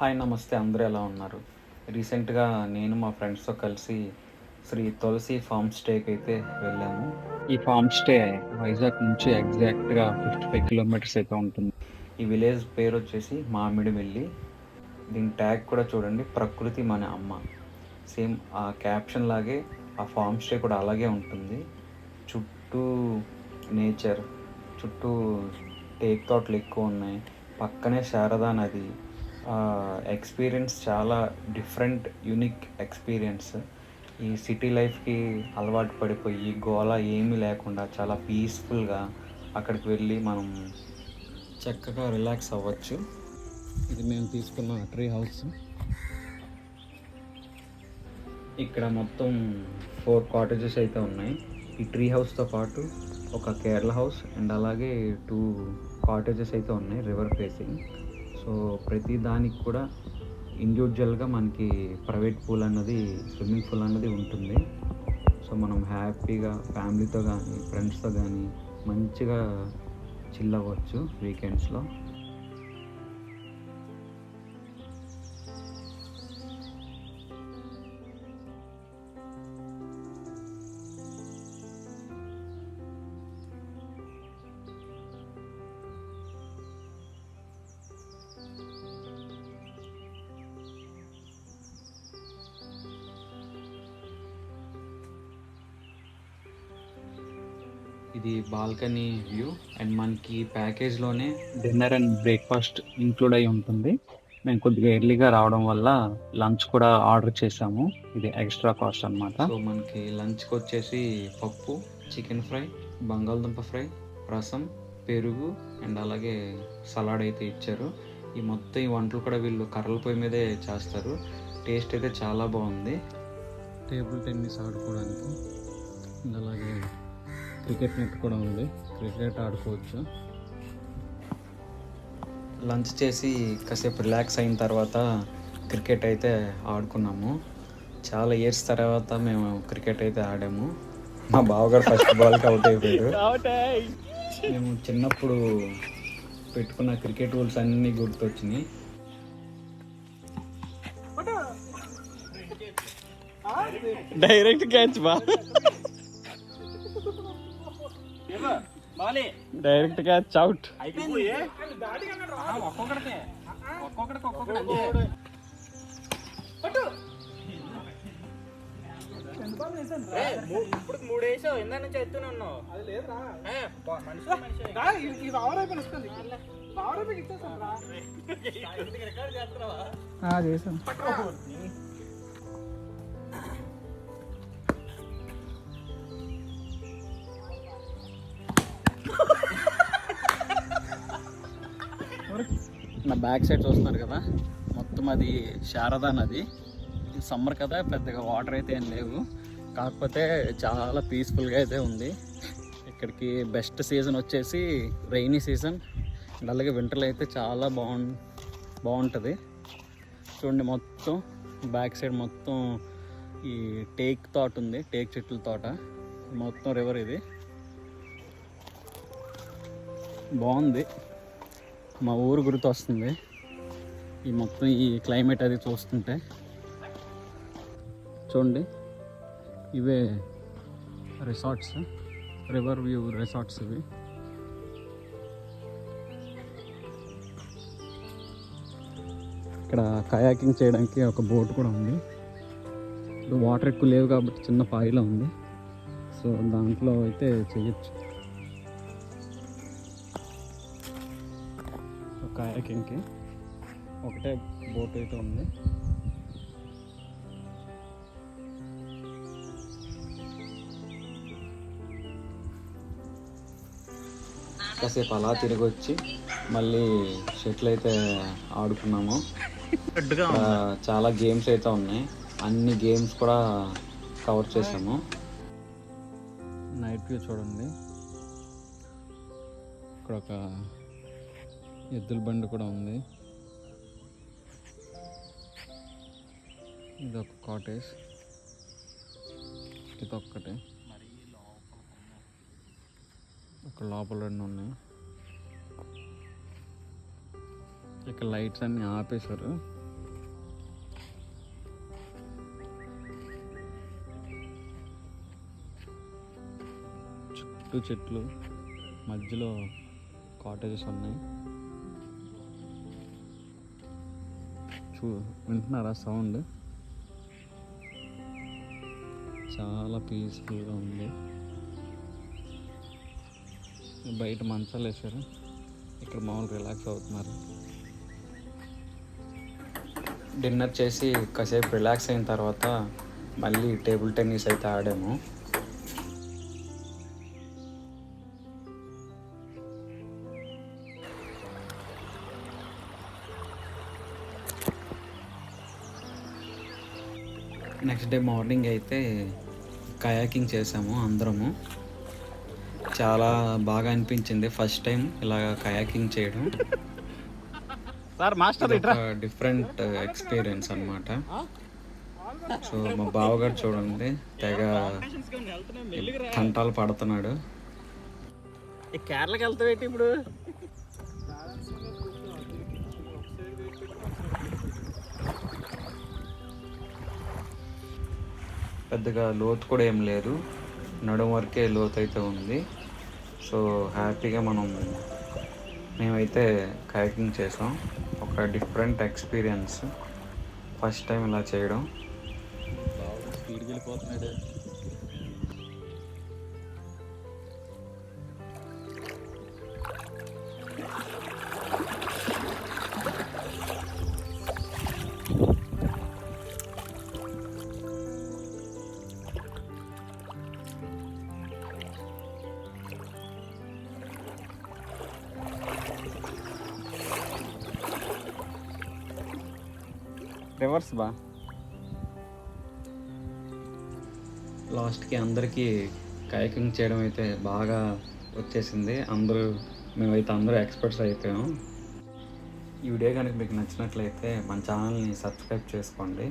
Hi నమస్తే అందరూ ఎలా ఉన్నారు? రీసెంట్‌గా నేను మా ఫ్రెండ్స్‌తో కలిసి శ్రీ తులసి ఫార్మ్ స్టేకి అయితే వెళ్ళాము. ఈ ఫార్మ్ స్టే వైజాగ్ నుంచి ఎగ్జాక్ట్‌గా 55 కిలోమీటర్స్ అయితే ఉంటుంది. ఈ విలేజ్ పేరొచ్చేసి మామిడిమిల్లి. దీని ట్యాగ్ కూడా చూడండి, ప్రకృతి మన అమ్మ. సేమ్ ఆ క్యాప్షన్ లాగే ఆ ఫార్మ్ స్టే కూడా అలాగే ఉంటుంది. చుట్టూ నేచర్, చుట్టూ టేక్ తోటలు ఎక్కువ ఉన్నాయి. పక్కనే శారదా నది. ఎక్స్‌పీరియన్స్ చాలా డిఫరెంట్, యూనిక్ ఎక్స్‌పీరియన్స్. ఈ సిటీ లైఫ్‌కి అలవాటు పడిపోయి, గోల ఏమీ లేకుండా చాలా పీస్‌ఫుల్‌గా అక్కడికి వెళ్ళి మనం చక్కగా రిలాక్స్ అవ్వచ్చు. ఇది మేము తీసుకున్న ట్రీ హౌస్. ఇక్కడ మొత్తం 4 కాటేజెస్ అయితే ఉన్నాయి. ఈ ట్రీ హౌస్‌తో పాటు ఒక కేరళ హౌస్ అండ్ అలాగే 2 కాటేజెస్ అయితే ఉన్నాయి రివర్ ఫేసింగ్. సో ప్రతి దానికి కూడా ఇండివిజువల్‌గా మనకి ప్రైవేట్ పూల్ అన్నది, స్విమ్మింగ్ పూల్ అన్నది ఉంటుంది. సో మనం హ్యాపీగా ఫ్యామిలీతో కానీ, ఫ్రెండ్స్‌తో కానీ మంచిగా చిల్ అవ్వచ్చు వీకెండ్స్‌లో. ఇది బాల్కనీ వ్యూ అండ్ మనకి ప్యాకేజ్‌లోనే డిన్నర్ అండ్ బ్రేక్‌ఫాస్ట్ ఇంక్లూడ్ అయ్యి ఉంటుంది. మేము కొద్దిగా ఎర్లీగా రావడం వల్ల లంచ్ కూడా ఆర్డర్ చేసాము. ఇది ఎక్స్‌ట్రా కాస్ట్ అనమాట. సో మనకి లంచ్‌కొచ్చేసి పప్పు, చికెన్ ఫ్రై, బంగాళదుంప ఫ్రై, రసం, పెరుగు అండ్ అలాగే సలాడ్ అయితే ఇచ్చారు. ఈ వంటలు కూడా వీళ్ళు కర్రల పొయ్యి మీదే చేస్తారు. టేస్ట్ అయితే చాలా బాగుంది. టేబుల్ టెన్నిస్ ఆడుకోవడానికి అండ్ అలాగే క్రికెట్ నెట్ కూడా ఉంది, క్రికెట్ ఆడుకోవచ్చు. లంచ్ చేసి కాసేపు రిలాక్స్ అయిన తర్వాత క్రికెట్ అయితే ఆడుకున్నాము. చాలా ఇయర్స్ తర్వాత మేము క్రికెట్ అయితే ఆడాము. మా బావగారు ఫస్ట్ బాల్కి అవుట్ అయిపోయారు. మేము చిన్నప్పుడు పెట్టుకున్న క్రికెట్ రూల్స్ అన్నీ గుర్తొచ్చినాయి. డైరెక్ట్ క్యాచ్ బా డైరెక్ట్ క్యాచ్ అవుట్. ఇప్పుడు 3 వేసావు, ఇందా నుంచి ఎత్తునే ఉన్నావు. అది లేదురా మనిషి చేసాం. నా బ్యాక్ సైడ్ చూస్తున్నారు కదా, మొత్తం అది శారదా నది. సమ్మర్ కదా, పెద్దగా వాటర్ అయితే ఏం లేవు, కాకపోతే చాలా పీస్ఫుల్గా అయితే ఉంది. ఇక్కడికి బెస్ట్ సీజన్ వచ్చేసి రైనీ సీజన్ అండ్ అలాగే వింటర్లో అయితే చాలా బాగుంటుంది. చూడండి, మొత్తం బ్యాక్ సైడ్ మొత్తం ఈ టేక్ తోట ఉంది, టేక్ చెట్ల తోట, మొత్తం రివర్ ఇది. బాగుంది, మా ఊరు గుర్తు వస్తుంది ఈ మొత్తం ఈ క్లైమేట్ అది చూస్తుంటే. చూడండి, ఇవే రిసార్ట్స్, రివర్ వ్యూ రిసార్ట్స్ ఇవి. ఇక్కడ కయాకింగ్ చేయడానికి ఒక బోట్ కూడా ఉంది. ఇప్పుడు వాటర్ ఎక్కువ లేవు కాబట్టి చిన్న పాయిలో ఉంది, సో దాంట్లో అయితే చేయొచ్చు కయాకింగ్కి. ఒకటే బోట్ అయితే ఉంది. కాసేపు అలా తిరిగి వచ్చి మళ్ళీ షటిల్ అయితే ఆడుకున్నాము. చాలా గేమ్స్ అయితే ఉన్నాయి, అన్ని గేమ్స్ కూడా కవర్ చేసాము. నైట్ వ్యూ చూడండి, ఇక్కడ ఒక ఎద్దుల బండి కూడా ఉంది. ఇది ఒక కాటేజ్, ఇది ఒక్కటే. ఒక లోపల 2 ఉన్నాయి. ఇక్కడ లైట్స్ అన్నీ ఆపేశారు. చుట్టూ చెట్లు, మధ్యలో కాటేజెస్ ఉన్నాయి. వింటున్నారా సౌండ్? చాలా పీస్ఫుల్గా ఉంది. బయట మంచాలు వేసారు, ఇక్కడ మామూలు రిలాక్స్ అవుతున్నారు. డిన్నర్ చేసి కాసేపు రిలాక్స్ అయిన తర్వాత మళ్ళీ టేబుల్ టెన్నిస్ అయితే ఆడాము. నెక్స్ట్ డే మార్నింగ్ అయితే కయాకింగ్ చేసాము అందరము. చాలా బాగా అనిపించింది ఫస్ట్ టైం ఇలా కయాకింగ్ చేయడం. సార్ మాస్టర్ ఇట్రా. డిఫరెంట్ ఎక్స్పీరియన్స్ అన్నమాట. సో మా బావగారు చూడండి తెగ తంటాలు పడుతున్నాడు. కేరళకి వెళ్తావేంటి ఇప్పుడు? పెద్దగా లోతు కూడా ఏం లేదు, నడుం వరకే లోతు అయితే ఉంది. సో హ్యాపీగా మేమైతే కయాకింగ్ చేసాం. ఒక డిఫరెంట్ ఎక్స్పీరియన్స్, ఫస్ట్ టైం ఇలా చేయడం. స్పీడ్కి వెళ్ళిపోతున్నాడు. రివర్స్ బా. లాస్ట్కి అందరికీ కయాకింగ్ చేయడం అయితే బాగా వచ్చేసింది. మేమైతే అందరూ ఎక్స్పర్ట్స్ అయిపోయాం. ఈ వీడియో కనుక మీకు నచ్చినట్లయితే మన ఛానల్ని సబ్స్క్రైబ్ చేసుకోండి.